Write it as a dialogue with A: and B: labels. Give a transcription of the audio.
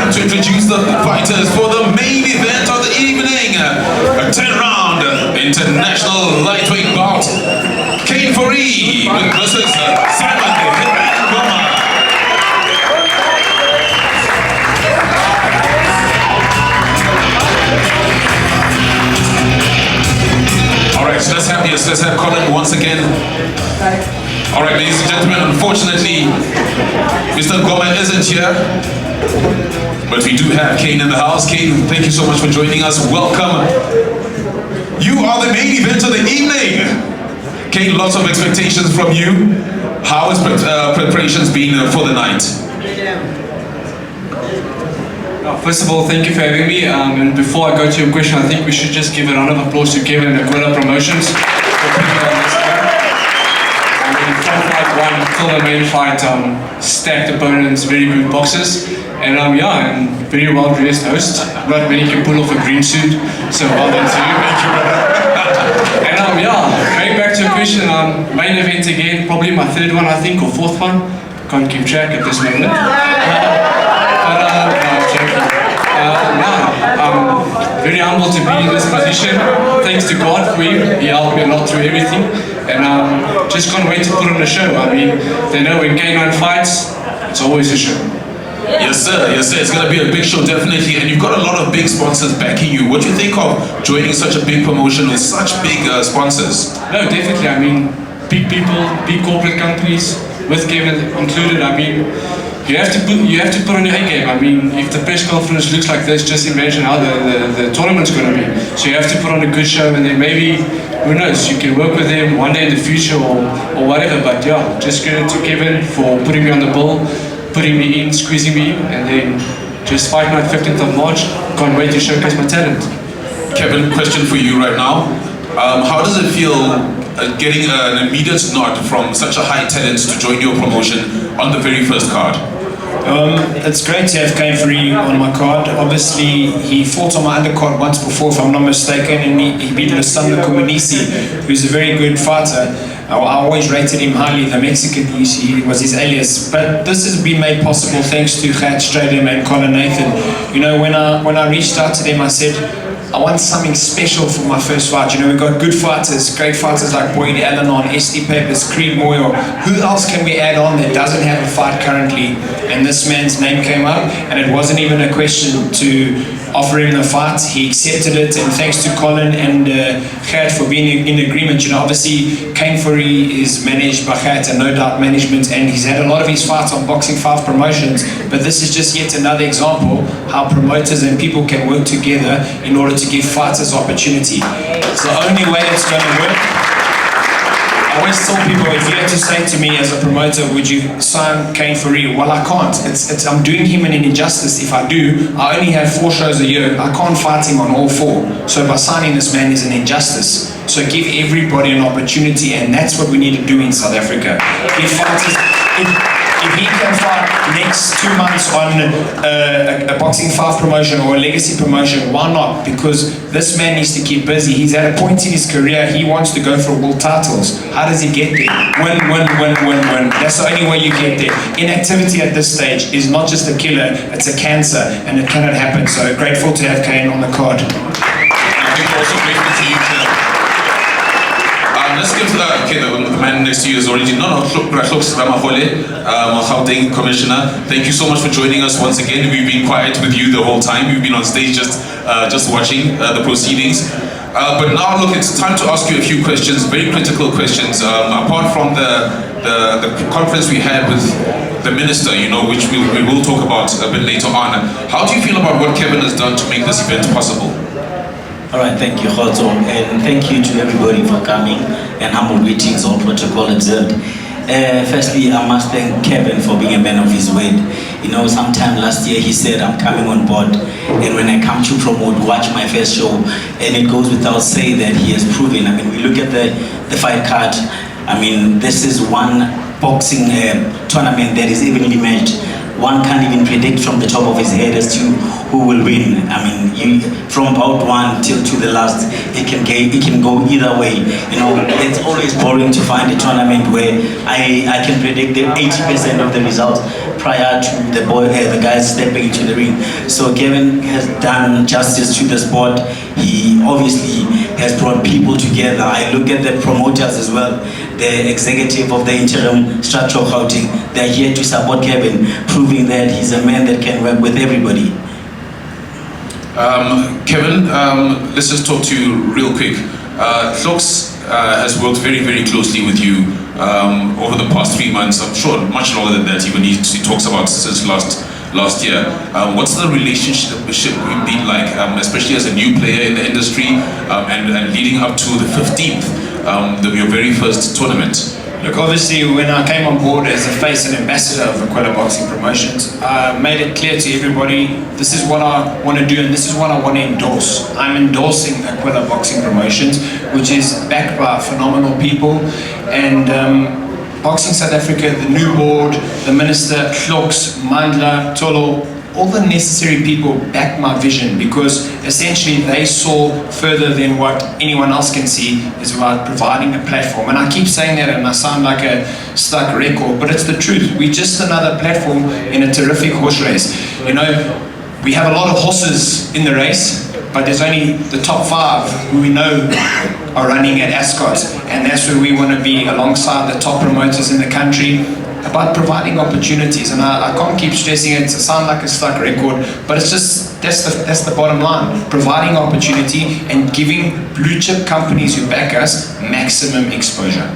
A: time to introduce the fighters for the main event of the evening. A 10-round international lightweight bout. Kaine Fourie versus Simon Ngoma. Alright, so let's have Colin once again. Alright, ladies and gentlemen, unfortunately, Mr. Ngoma isn't here, but we do have Kaine in the house. Kaine, thank you so much for joining us. Welcome. You are the main event of the evening. Kaine, lots of expectations from you. How has preparations been for the night?
B: First of all, thank you for having me. And before I go to your question, I think we should just give a round of applause to Kevin and Aquila Promotions for putting on this game. From fight one till the main fight, stacked opponents, very good boxers. And yeah, and very well dressed host. Not many can pull off a green suit, so well done to you. Thank you, brother. And yeah, going back to your question, main event again, probably my third one, I think, or fourth one. Can't keep track at this moment. I'm very humble to be in this position. Thanks to God for him. He helped me a lot through everything. And just can't wait to put on a show. I mean, they know when Kaine fights, it's always a show.
A: Yes sir, yes sir. It's going to be a big show, definitely. And you've got a lot of big sponsors backing you. What do you think of joining such a big promotion with such big sponsors?
B: No, definitely. I mean, big people, big corporate companies, with Kevin included. I mean, you have to put on your A game. I mean, if the press conference looks like this, just imagine how the tournament's going to be. So you have to put on a good show, and then maybe, who knows, you can work with him one day in the future or whatever. But yeah, just credit to Kevin for putting me on the bill, putting me in, squeezing me in, and then just fight night 15th of March. Can't wait to showcase my talent.
A: Kevin, question for you right now. How does it feel getting an immediate nod from such a high talent to join your promotion on the very first card?
C: It's great to have Kaine Fourie on my card. Obviously, he fought on my undercard once before, if I'm not mistaken, and he beat Lusanda Kumanisi, who's a very good fighter. I always rated him highly. The Mexican, he was his alias. But this has been made possible thanks to Gert Stradum and Colin Nathan. You know, when I reached out to them, I said, I want something special for my first fight. You know, we've got good fighters, great fighters like Boyd Allen, SD Papers, Creed Moyo. Who else can we add on that doesn't have a fight currently? And this man's name came up, and it wasn't even a question to offer him the fight. He accepted it, and thanks to Colin and Gert for being in agreement. You know, obviously, Kaine Fourie is managed by Gert and No Doubt Management, and he's had a lot of his fights on Boxing 5 promotions, but this is just yet another example how promoters and people can work together in order to give fighters opportunity. It's the only way it's going to work. I always tell people, if you had to say to me as a promoter, would you sign Kaine Fourie? Well, I can't. I'm doing him an injustice if I do. I only have 4 shows a year. I can't fight him on all 4. So by signing this man is an injustice. So give everybody an opportunity, and that's what we need to do in South Africa. Give fighters, if he can fight next 2 months on a Boxing 5 promotion or a legacy promotion, why not? Because this man needs to keep busy. He's at a point in his career, he wants to go for world titles. How does he get there? Win, win, win, win, win. That's the only way you get there. Inactivity at this stage is not just a killer, it's a cancer, and it cannot happen. So grateful to have Kaine on the card.
A: I think also grateful to you, Kaine. Let's give the man next to you is already Gauteng Commissioner. Thank you so much for joining us once again. We've been quiet with you the whole time. We've been on stage just watching the proceedings. But now look, it's time to ask you a few questions, very critical questions. Apart from the conference we had with the minister, you know, which we will talk about a bit later on. How do you feel about what Kevin has done to make this event possible?
D: Alright, thank you, Khoto, and thank you to everybody for coming, and humble greetings, all protocol observed. Firstly, I must thank Kevin for being a man of his word. You know, sometime last year he said, I'm coming on board, and when I come to promote, watch my first show, and it goes without saying that he has proven. I mean, we look at the fight card. I mean, this is one boxing tournament that is evenly matched. One can't even predict from the top of his head as to who will win. I mean, from from bout one till to the last. It can go either way. You know, it's always boring to find a tournament where I can predict the 80% of the results prior to the guys stepping into the ring. So Kevin has done justice to the sport. He obviously has brought people together. I look at the promoters as well, the executive of the interim structure of Gauteng. They're here to support Kevin, proving that he's a man that can work with everybody.
A: Kevin, let's just talk to you real quick. Flox has worked very, very closely with you over the past 3 months. I'm sure much longer than that. Even he talks about since last year. What's the relationship been like, especially as a new player in the industry and leading up to the 15th, your very first tournament?
C: Look, obviously, when I came on board as a face and ambassador of Aquila Boxing Promotions, I made it clear to everybody, this is what I want to do and this is what I want to endorse. I'm endorsing Aquila Boxing Promotions, which is backed by phenomenal people, and Boxing South Africa, the new board, the minister, Flox, Mandla, Tolo, all the necessary people backed my vision, because essentially they saw further than what anyone else can see, is about providing a platform. And I keep saying that and I sound like a stuck record, but it's the truth. We're just another platform in a terrific horse race. You know, we have a lot of horses in the race, but there's only the top 5 who we know are running at Ascot, and that's where we want to be, alongside the top promoters in the country, about providing opportunities. And I can't keep stressing it to sound like a stuck record, but it's just, that's the bottom line. Providing opportunity and giving blue chip companies who back us maximum exposure.